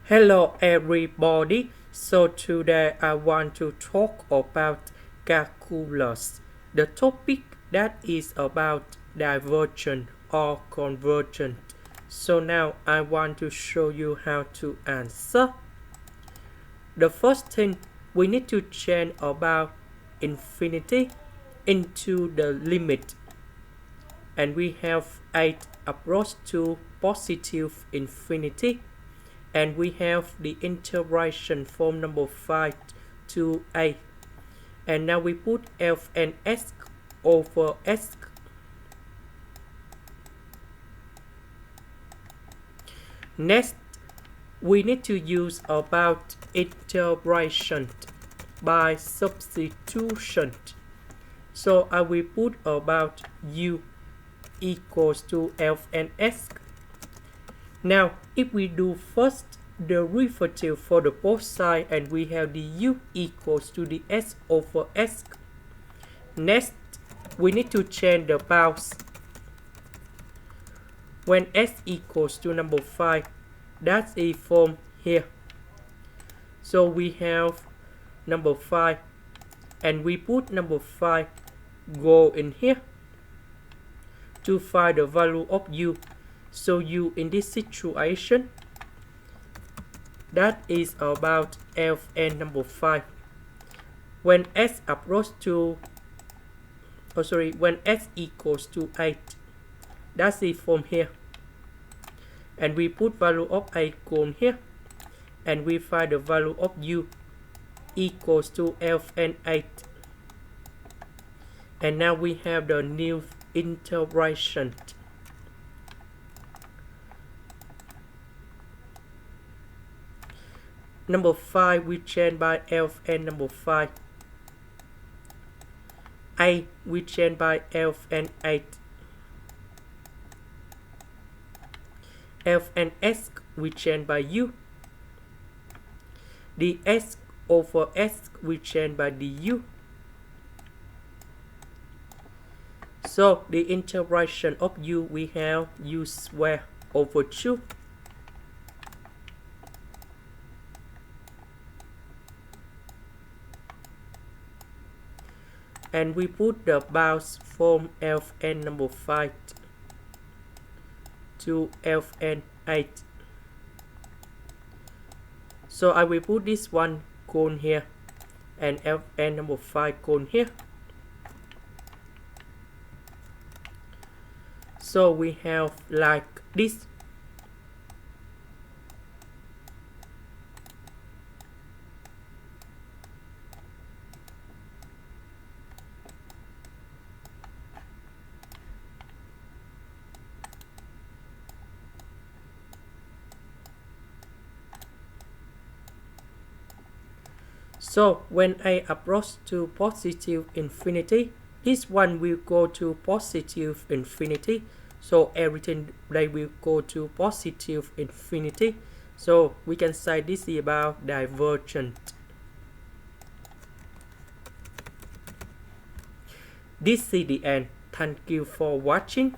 Hello everybody. So today I want to talk about calculus. The topic that is about divergent or convergent. So now I want to show you how to answer. The first thing we need to change about infinity into the limit. And we have 8 approach to positive infinity. And we have the integration from number 5 to 8. And now we put f and s over s. Next, we need to use about integration by substitution. So I will put about u equals to f and s. Now, if we do first derivative for the both sides and we have the u equals to the s over s. Next, we need to change the bounds. When s equals to number 5, that's a form here. So we have number 5 and we put number 5 go in here to find the value of u. So u in this situation, that is about f and number 5. When s approach to, when s equals to 8, that's it from here. And we put value of 8 on here. And we find the value of u equals to f and 8. And now we have the new integration. Number 5 we change by f and number 5. 8 we change by f and 8. F and s we change by u. The s over s we change by the u. So the integration of u we have u square over 2. And we put the bounds from f and number 5 to f and 8. So I will put this one cone here and f and number 5 cone here. So we have like this. So when I approach to positive infinity, this one will go to positive infinity. So everything they will go to positive infinity. So we can say this is about divergent. This is the end. Thank you for watching.